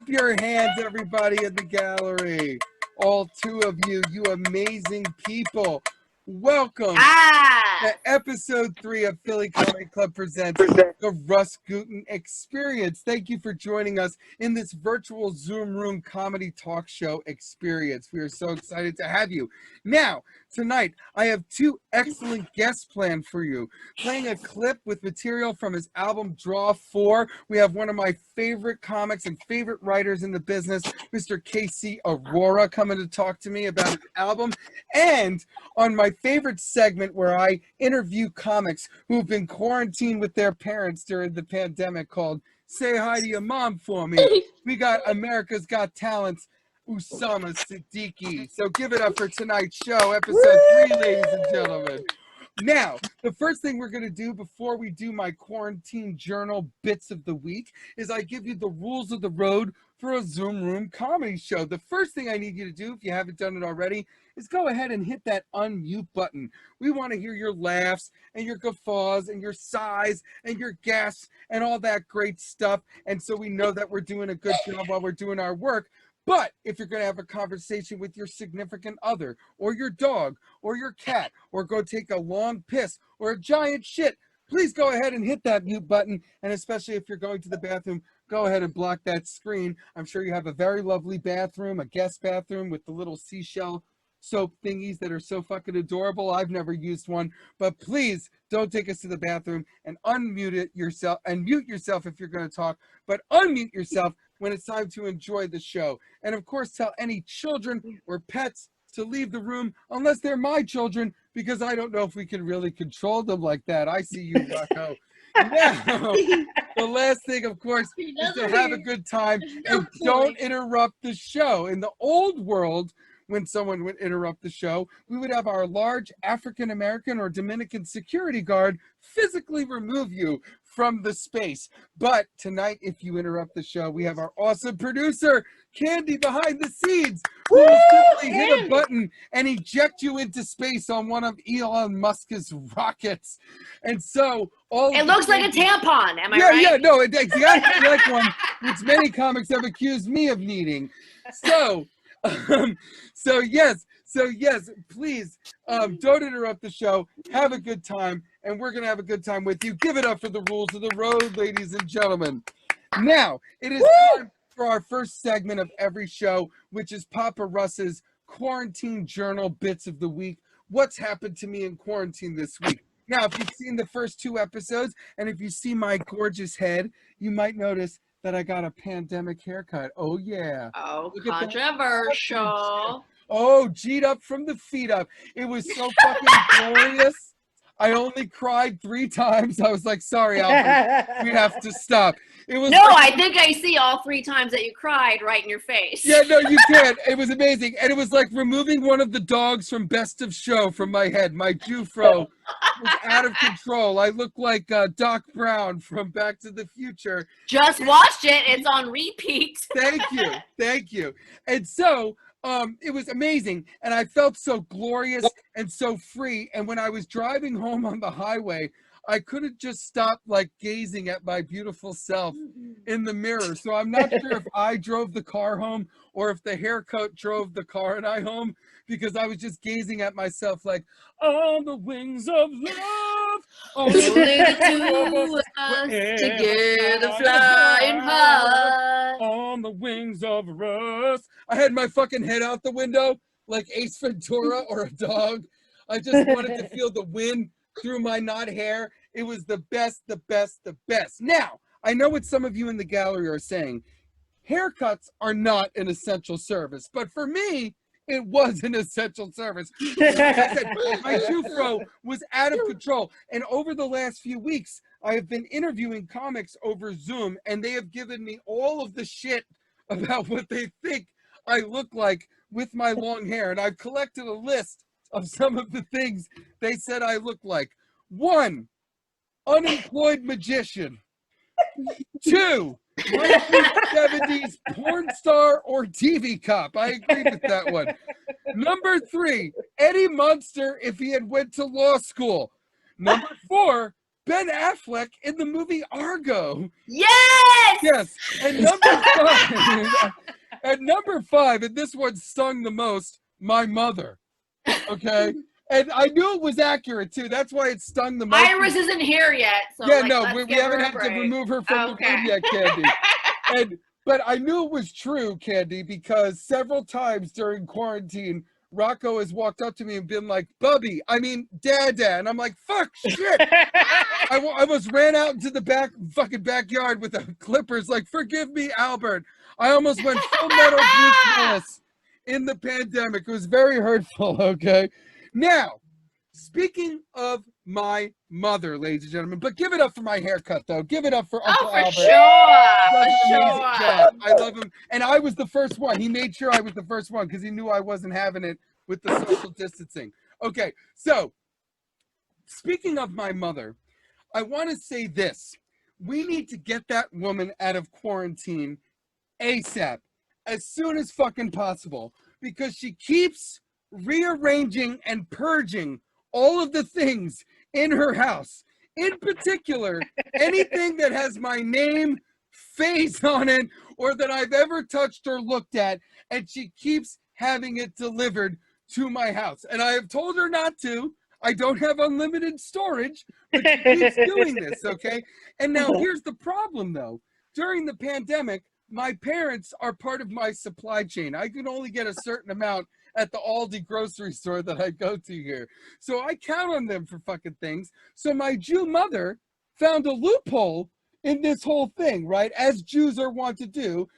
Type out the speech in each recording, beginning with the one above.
your hands, everybody in the gallery. All two of you, you amazing people. Welcome to episode 3 of Philly Comedy Club presents the RUS GUTIN Experience. Thank you for joining us in this virtual Zoom room comedy talk show experience. We are so excited to have you. Now, tonight, I have 2 excellent guests planned for you. Playing a clip with material from his album Draw 4, we have one of my favorite comics and favorite writers in the business, Mr. KC Aurora, coming to talk to me about his album. And on my favorite segment where I interview comics who've been quarantined with their parents during the pandemic called Say Hi to Your Mom For Me, we got America's Got Talent's Usama Siddiqui. So give it up for tonight's show, episode 3, ladies and gentlemen. Now, the first thing we're going to do before we do my quarantine journal bits of the week is I give you the rules of the road for a Zoom room comedy show. The first thing I need you to do, if you haven't done it already, is go ahead and hit that unmute button. We want to hear your laughs and your guffaws and your sighs and your gasps and all that great stuff. And so we know that we're doing a good job while we're doing our work. But if you're going to have a conversation with your significant other or your dog or your cat or go take a long piss or a giant shit, please go ahead and hit that mute button. And especially if you're going to the bathroom, go ahead and block that screen. I'm sure you have a very lovely bathroom, a guest bathroom with the little seashell soap thingies that are so fucking adorable. I've never used one, but please don't take us to the bathroom and unmute it yourself and mute yourself if you're going to talk, but unmute yourself when it's time to enjoy the show. And of course, tell any children or pets to leave the room unless they're my children, because I don't know if we can really control them like that. I see you, Rocco. Now, the last thing, of course, is to have a good time and don't interrupt the show. In the old world, when someone would interrupt the show, we would have our large African-American or Dominican security guard physically remove you from the space. But tonight, if you interrupt the show, we have our awesome producer, Candy, behind the scenes, who will simply hit a button and eject you into space on one of Elon Musk's rockets. And so it looks like a tampon, am I right? Yeah, no, it's exactly like one, which many comics have accused me of needing. So yes, please don't interrupt the show. Have a good time, and we're gonna have a good time with you. Give it up for the rules of the road, ladies and gentlemen. Now it is time for our first segment of every show, which is Papa Russ's quarantine journal bits of the week. What's happened to me in quarantine this week? Now, if you've seen the first 2 episodes, and if you see my gorgeous head, you might notice that I got a pandemic haircut. Oh, yeah. Oh, controversial. Oh, G'd up from the feet up. It was so fucking glorious. I only cried 3 times. I was like, sorry, Alfred, we have to stop. It was I think I see all 3 times that you cried right in your face. Yeah, no, you can't. It was amazing. And it was like removing one of the dogs from Best of Show from my head. My Jufro was out of control. I look like Doc Brown from Back to the Future. Just watched it. It's on repeat. Thank you. And so it was amazing, and I felt so glorious and so free. And when I was driving home on the highway, I couldn't just stop like gazing at my beautiful self in the mirror. So I'm not sure if I drove the car home or if the haircut drove the car and I home, because I was just gazing at myself like, on the wings of love, only the 2 of us together flying high. On the wings of Rus. I had my fucking head out the window like Ace Ventura or a dog. I just wanted to feel the wind through my knot hair. It was the best, the best, the best. Now, I know what some of you in the gallery are saying. Haircuts are not an essential service, but for me, it was an essential service. Like I said, my Jufro was out of control. And over the last few weeks, I have been interviewing comics over Zoom, and they have given me all of the shit about what they think I look like with my long hair. And I've collected a list of some of the things they said I look like. 1, unemployed magician. 2, 1970s porn star or TV cop. I agree with that one. Number 3, Eddie Munster if he had went to law school. Number 4, Ben Affleck in the movie Argo. Yes! Yes. And number 5, and this one stung the most, my mother. Okay? And I knew it was accurate, too. That's why it stung the most. Iris isn't here yet. So yeah, like, no, we haven't had to remove her from the room yet, Candy. But I knew it was true, Candy, because several times during quarantine, Rocco has walked up to me and been like, Bubby, I mean, Dada. And I'm like, fuck, shit. I almost ran out into the fucking backyard with the clippers, like, forgive me, Albert. I almost went full metal Bruce Willis in the pandemic. It was very hurtful, okay? Now, speaking of my mother, ladies and gentlemen, but give it up for my haircut, though. Give it up for Uncle Albert. Sure. I love him. And I was the first one. He made sure I was the first one because he knew I wasn't having it with the social distancing. Okay, so speaking of my mother, I want to say this. We need to get that woman out of quarantine ASAP, as soon as fucking possible, because she keeps rearranging and purging all of the things in her house. In particular, anything that has my name, face on it, or that I've ever touched or looked at, and she keeps having it delivered to my house. And I have told her not to. I don't have unlimited storage, but she keeps doing this, okay? And now here's the problem, though. During the pandemic, my parents are part of my supply chain. I can only get a certain amount at the Aldi grocery store that I go to here. So I count on them for fucking things. So my Jew mother found a loophole in this whole thing, right? As Jews are wont to do,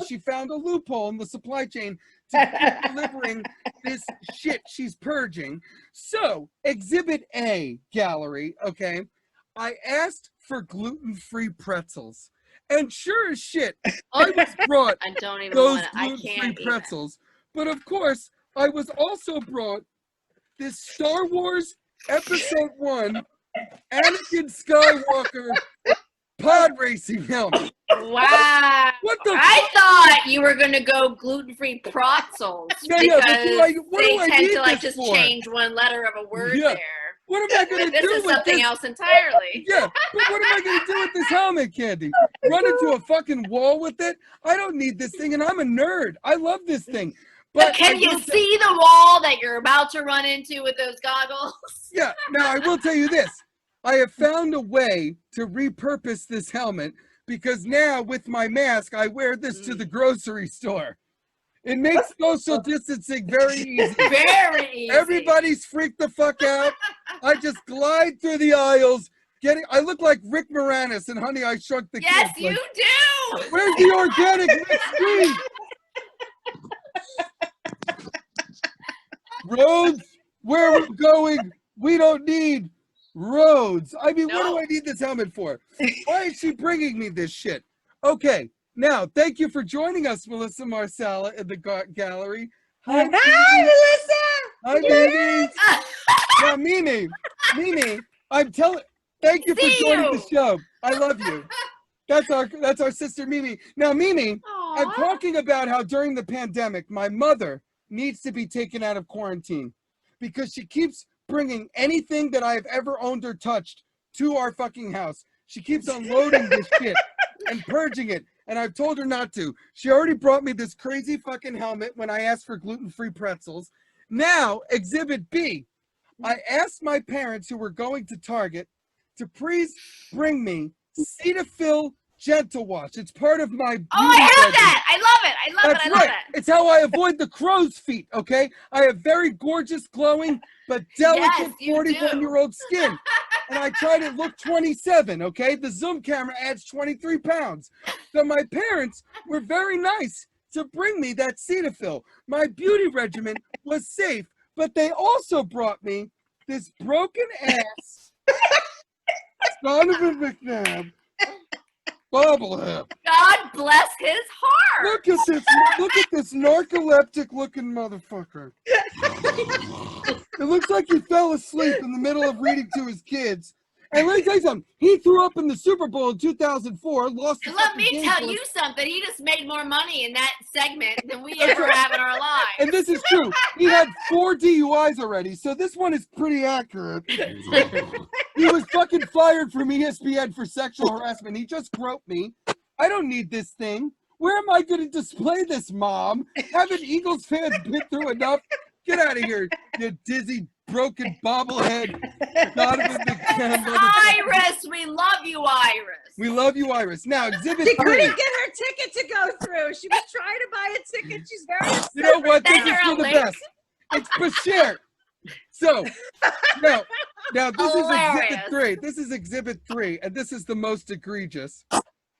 she found a loophole in the supply chain to keep delivering this shit she's purging. So, Exhibit A, gallery, okay? I asked for gluten-free pretzels. And sure as shit, I was brought those gluten-free pretzels. But of course, I was also brought this Star Wars Episode 1 Anakin Skywalker pod racing helmet. Wow. What the I thought you were going to go gluten-free pretzels. Yeah, because what do I tend need to like this just for? change one letter of a word there. What am I going to do This is with something this? else entirely. Yeah, but what am I going to do with this helmet, Candy? Run into a fucking wall with it? I don't need this thing, and I'm a nerd. I love this thing. But can you see the wall that you're about to run into with those goggles? Yeah, now I will tell you this. I have found a way to repurpose this helmet because now with my mask, I wear this to the grocery store. It makes social distancing very easy. Very easy. Everybody's freaked the fuck out. I just glide through the aisles. I look like Rick Moranis in Honey, I Shrunk the Kids. Yes, you do. Where's the organic mixed green? Roads, where we're going, we don't need roads. I mean, what do I need this helmet for? Why is she bringing me this shit? Okay, now, thank you for joining us, Melissa Marsala, in the gallery. Hi, Melissa. Hi, Mimi. Now, Mimi, thank you for joining the show. I love you. That's our sister, Mimi. Now, Mimi, I'm talking about how during the pandemic, my mother needs to be taken out of quarantine because she keeps bringing anything that I have ever owned or touched to our fucking house. She keeps unloading this shit and purging it. And I've told her not to. She already brought me this crazy fucking helmet when I asked for gluten-free pretzels. Now, Exhibit B. I asked my parents who were going to Target to please bring me Cetaphil Gentle Wash. It's part of my beauty I have regimen. that. I love it. I love That's it. I love right. It's how I avoid the crow's feet, okay? I have very gorgeous, glowing, but delicate 41-year-old skin. And I try to look 27, okay? The Zoom camera adds 23 pounds. So my parents were very nice to bring me that Cetaphil. My beauty regimen was safe, but they also brought me this broken ass son of a McNabb bobblehead. God bless his heart. Look at this narcoleptic looking motherfucker. It looks like he fell asleep in the middle of reading to his kids And let me tell you something. He threw up in the Super Bowl in 2004, lost the And let fucking me game tell for us. you something. He just made more money in that segment than we ever have in our lives. And this is true. He had 4 DUIs already, so this one is pretty accurate. He was fucking fired from ESPN for sexual harassment. He just groped me. I don't need this thing. Where am I going to display this, Mom? Haven't Eagles fans been through enough? Get out of here, you dizzy, broken bobblehead. Donovan McNabb. Iris, we love you, Iris. We love you, Iris. Now, exhibit She 3. couldn't get her ticket to go through. She was trying to buy a ticket. She's very upset. You know what? This Send is her for a the link. best. It's Bashir. So, now this is exhibit Hilarious. 3. This is exhibit 3, and this is the most egregious.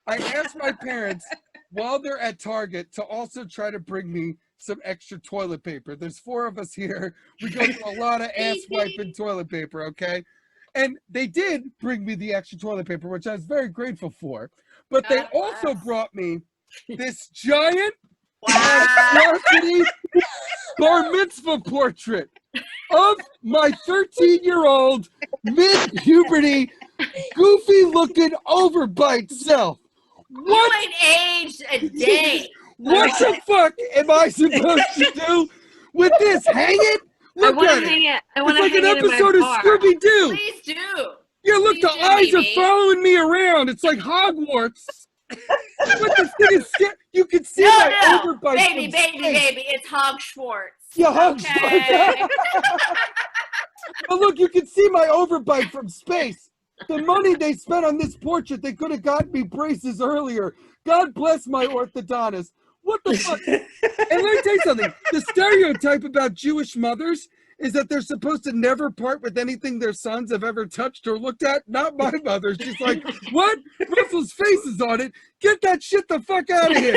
I asked my parents while they're at Target to also try to bring me some extra toilet paper. There's 4 of us here. We go through a lot of ass wiping toilet paper, okay? And they did bring me the extra toilet paper, which I was very grateful for. But they also brought me this giant monstrosity bar mitzvah portrait of my 13-year-old mid-puberty, goofy-looking overbite self. What? You ain't aged a day. What the fuck am I supposed to do with this? Hang it? Look at it. It's like an episode of Scooby-Doo. Please do. Yeah, look, Please the do, eyes baby. are following me around. It's like Hogwarts. But this thing is you can see my overbite Baby, from space. baby, it's Hog Schwartz. Yeah, Hog Okay. Schwartz. But look, you can see my overbite from space. The money they spent on this portrait, they could have gotten me braces earlier. God bless my orthodontist. What the fuck? And let me tell you something. The stereotype about Jewish mothers is that they're supposed to never part with anything their sons have ever touched or looked at. Not my mother. She's like, what? Russell's face is on it. Get that shit the fuck out of here.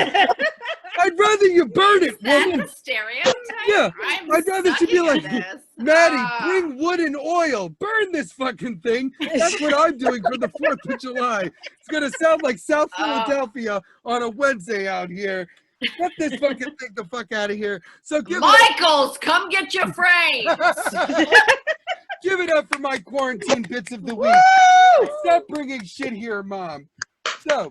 I'd rather you burn it, That's woman. a stereotype. Yeah, I'm I'd rather she be studying like, this. Maddie, bring wood and oil. Burn this fucking thing. That's what I'm doing for the 4th of July. It's going to sound like South Philadelphia on a Wednesday out here. Get this fucking thing the fuck out of here. So give Michaels, come get your frames. give it up for my quarantine bits of the week. Stop bringing shit here, Mom. So,